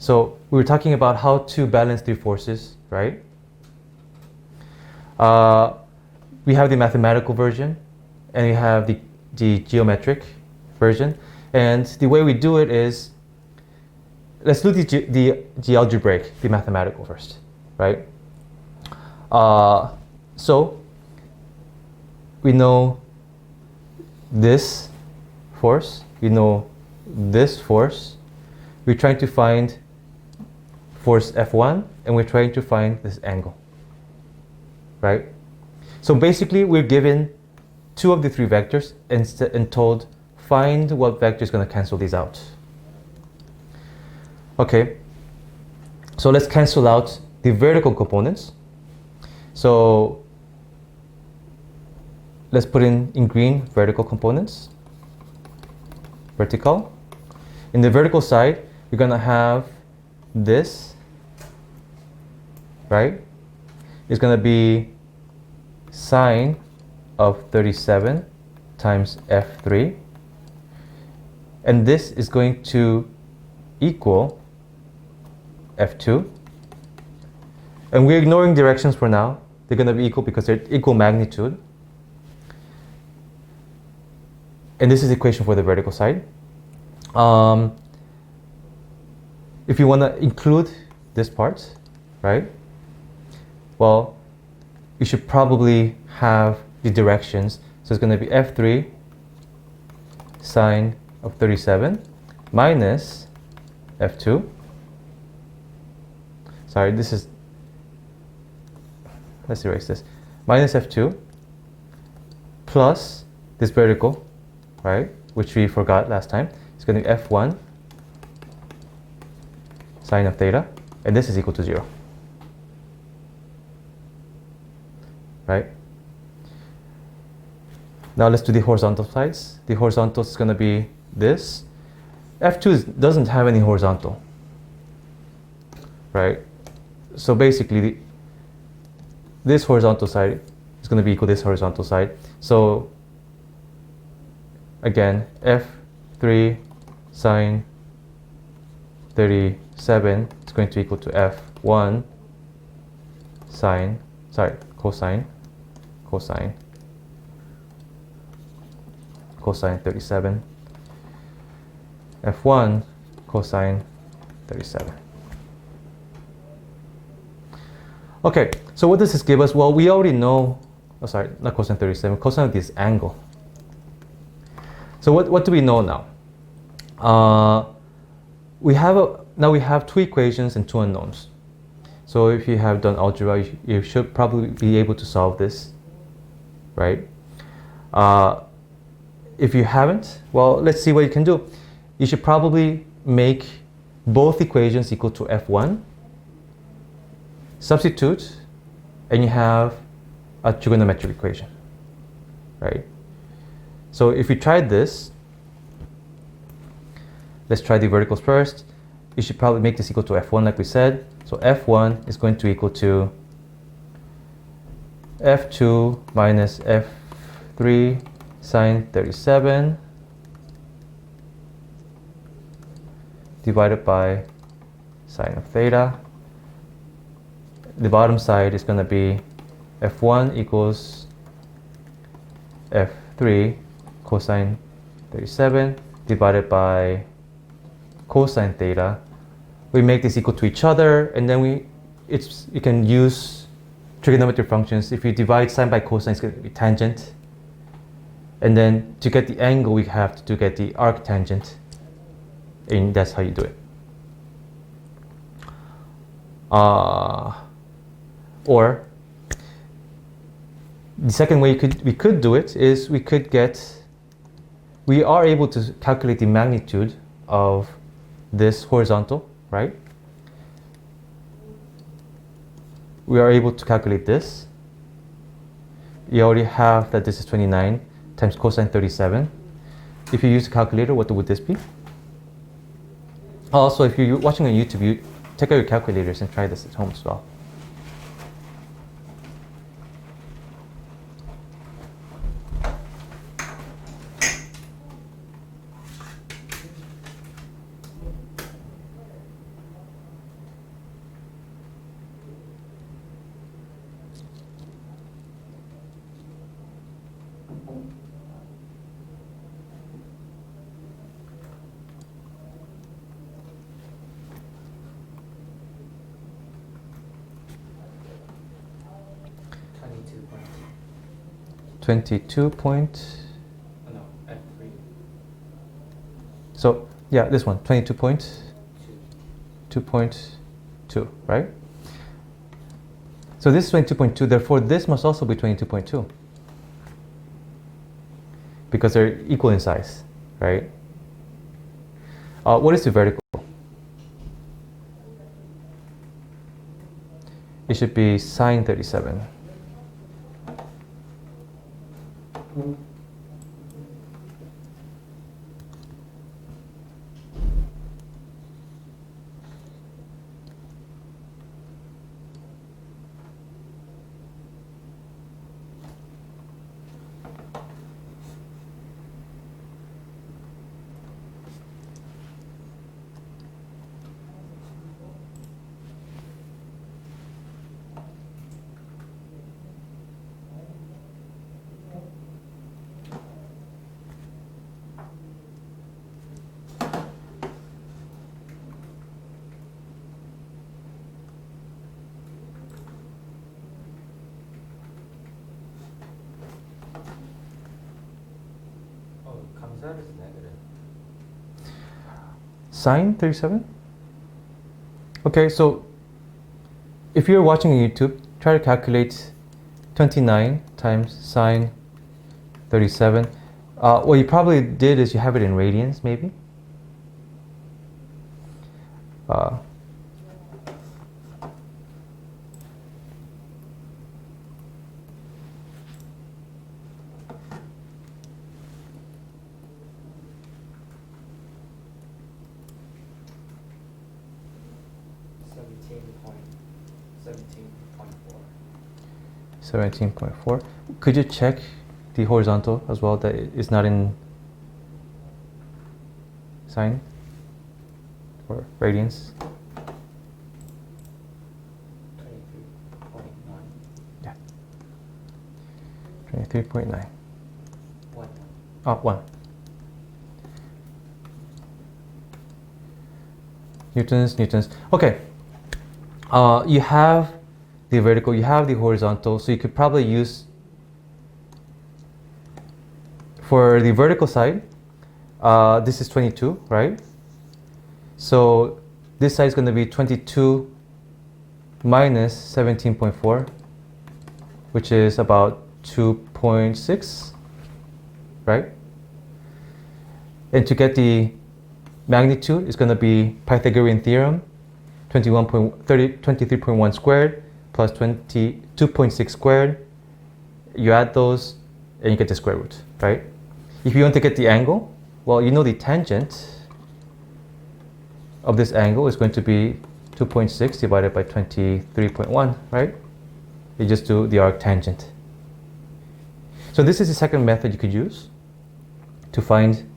So we were talking about how to balance three forces, right? We have the mathematical version, and we have the geometric version. And the way we do it is, let's do the algebraic, the mathematical first, right? So we know this force, we know this force. We're trying to find force F1, and we're trying to find this angle, right? So basically, we're given two of the three vectors and told, find what vector is going to cancel these out. Okay, so let's cancel out the vertical components. So let's put in green vertical components. Vertical. In the vertical side, you're going to have this, right? It's going to be sine of 37 times F3. And this is going to equal F2. And we're ignoring directions for now. They're going to be equal because they're equal magnitude. And this is the equation for the vertical side. If you want to include this part, right? Well, you should probably have the directions. So it's going to be F3 sine of 37 minus F2. Sorry, this is, let's erase this. Minus F2 plus this vertical, right? Which we forgot last time. It's going to be F1 sine of theta, and this is equal to 0. Right? Now let's do the horizontal sides. The horizontal is going to be this. F2 doesn't have any horizontal. Right? So basically, this horizontal side is going to be equal to this horizontal side. So again, F3 sine 37 is going to equal to F1 cosine 37. F1 cosine 37. Okay, so what does this give us? Well, we already know, not cosine 37, cosine of this angle. So what do we know now? Now we have two equations and two unknowns. So if you have done algebra, you should probably be able to solve this, right? If you haven't, well, let's see what you can do. You should probably make both equations equal to F1, substitute, and you have a trigonometric equation, right? So if we tried this, let's try the verticals first. You should probably make this equal to F1 like we said. So F1 is going to equal to F2 minus F3 sine 37 divided by sine of theta. The bottom side is going to be F1 equals F3 cosine 37 divided by cosine theta. We make this equal to each other, and then you can use trigonometric functions. If you divide sine by cosine, it's going to be tangent. And then to get the angle, we have to get the arctangent, and that's how you do it. Or the second way we could do it is we are able to calculate the magnitude of this horizontal, right? We are able to calculate this. You already have that this is 29 times cosine 37. If you use a calculator, what would this be? Also, if you're watching on YouTube, you take out your calculators and try this at home as well. 22 point. Oh, no, F3. So yeah, this one, 22.2, right? So this is 22.2, therefore this must also be 22.2 because they're equal in size, right? What is the vertical? It should be sine 37. Oh, it comes out as negative. Sine 37? Okay, so if you're watching on YouTube, try to calculate 29 times sine 37. What you probably did is you have it in radians, maybe. 17.4. Could you check the horizontal as well, that it's not in sine or radians? 23.9. Yeah. 23.9. 1. Oh, 1. Newtons. Okay. You have the vertical, you have the horizontal, so you could probably use, for the vertical side, this is 22, right? So this side is going to be 22 minus 17.4, which is about 2.6, right? And to get the magnitude, it's going to be Pythagorean theorem, 23.1 squared plus 2.6 squared. You add those and you get the square root, right? If you want to get the angle, well, you know the tangent of this angle is going to be 2.6 divided by 23.1, right? You just do the arc tangent. So this is the second method you could use to find